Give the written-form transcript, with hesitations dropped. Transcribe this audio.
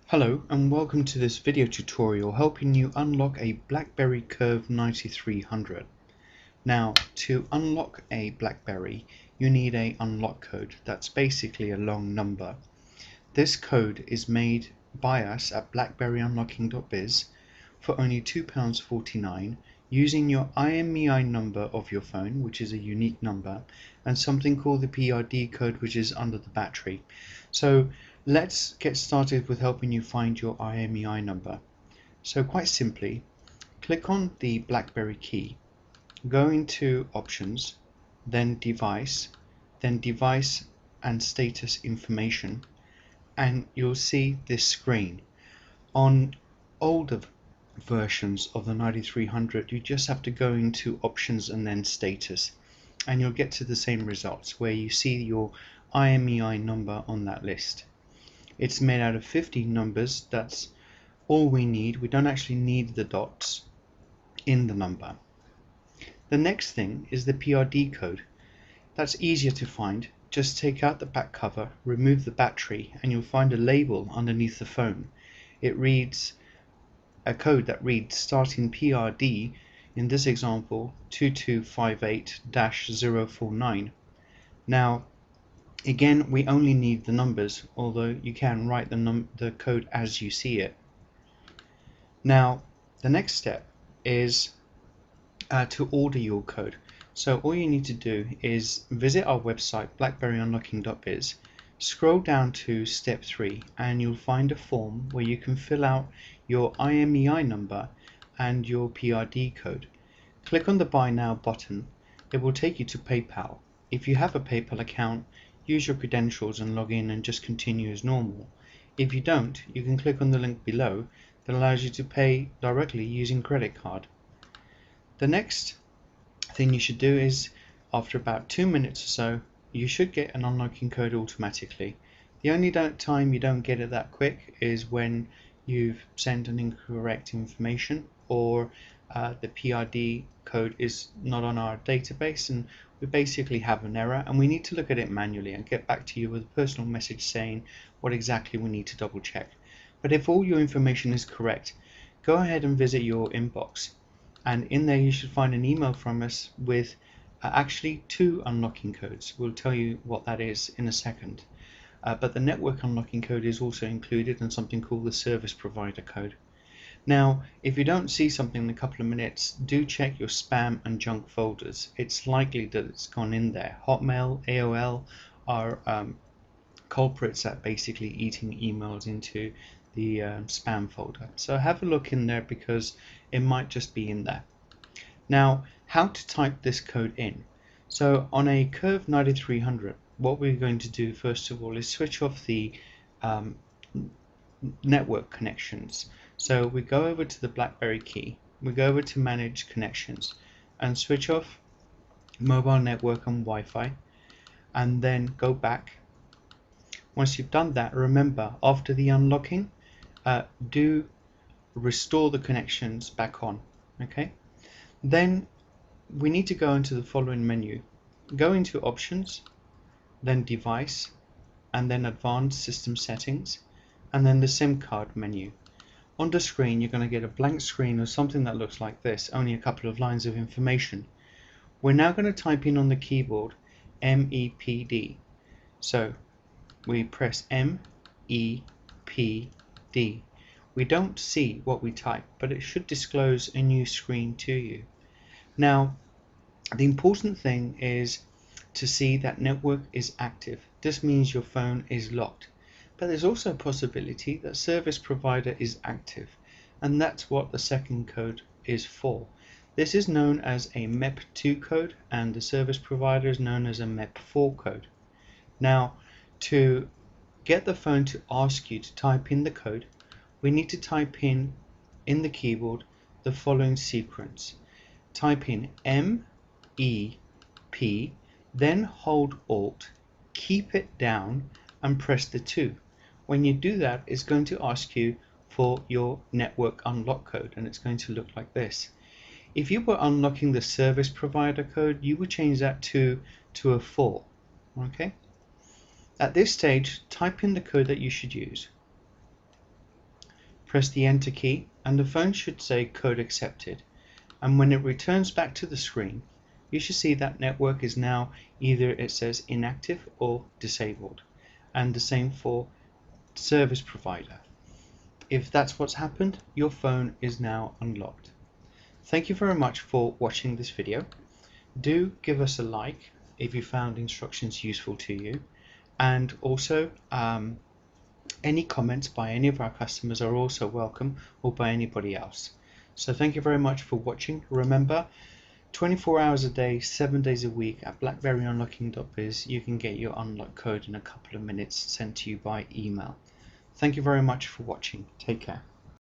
Hello and welcome to this video tutorial helping you unlock a BlackBerry Curve 9300. Now, to unlock a BlackBerry, you need a unlock code. That's basically a long number. This code is made by us at blackberryunlocking.biz for only £2.49 using your IMEI number of your phone, which is a unique number, and something called the PRD code, which is under the battery. So let's get started with helping you find your IMEI number. So quite simply, click on the BlackBerry key, go into Options, then Device and Status Information, and you'll see this screen. On older versions of the 9300, you just have to go into Options and then Status, and you'll get to the same results where you see your IMEI number on that list. It's made out of 15 numbers. That's all we need. We don't actually need the dots in the number. The next thing is the PRD code. That's easier to find. Just take out the back cover, remove the battery, and you'll find a label underneath the phone. It reads a code that reads starting PRD, in this example 2258-049. Now again, we only need the numbers, although you can write the code as you see it. Now the next step is to order your code. So all you need to do is visit our website blackberryunlocking.biz, scroll down to step 3, and you'll find a form where you can fill out your IMEI number and your PRD code. Click on the Buy Now button. It will take you to PayPal. If you have a PayPal account, use your credentials and log in and just continue as normal. If you don't, you can click on the link below that allows you to pay directly using credit card. The next thing you should do is, after about 2 minutes or so, you should get an unlocking code automatically. The only time you don't get it that quick is when you've sent an incorrect information, or the PRD code is not on our database and we basically have an error, and we need to look at it manually and get back to you with a personal message saying what exactly we need to double check. But if all your information is correct, go ahead and visit your inbox, and in there you should find an email from us with actually 2 unlocking codes. We'll tell you what that is in a second. But the network unlocking code is also included, and something called the service provider code. Now, if you don't see something in a couple of minutes, do check your spam and junk folders. It's likely that it's gone in there. Hotmail, AOL are culprits at basically eating emails into the spam folder. So have a look in there because it might just be in there. Now, how to type this code in. So on a Curve 9300, what we're going to do first of all is switch off the network connections. So we go over to the BlackBerry key, we go over to Manage Connections and switch off mobile network and Wi-Fi, and then go back. Once you've done that, remember, after the unlocking, do restore the connections back on. Okay, then we need to go into the following menu. Go into Options, then Device, and then Advanced System Settings, and then the SIM card menu. On the screen you're going to get a blank screen or something that looks like this, only a couple of lines of information. We're now going to type in on the keyboard MEPD. So we press MEPD. We don't see what we type, but it should disclose a new screen to you. Now the important thing is to see that network is active. This means your phone is locked. But there's also a possibility that service provider is active, and that's what the second code is for. This is known as a mep2 code, and the service provider is known as a mep4 code. Now, to get the phone to ask you to type in the code, we need to type in the keyboard the following sequence. Type in MEP, then hold Alt, keep it down, and press the 2. When you do that, it's going to ask you for your network unlock code, and it's going to look like this. If you were unlocking the service provider code, you would change that to a 4. Okay. At this stage, type in the code that you should use. Press the enter key and the phone should say code accepted, and when it returns back to the screen you should see that network is now either it says inactive or disabled, and the same for service provider. If that's what's happened, your phone is now unlocked. Thank you very much for watching this video. Do give us a like if you found instructions useful to you, and also any comments by any of our customers are also welcome, or by anybody else. So thank you very much for watching. Remember, 24 hours a day, 7 days a week at blackberryunlocking.biz you can get your unlock code in a couple of minutes sent to you by email. Thank you very much for watching. Take care.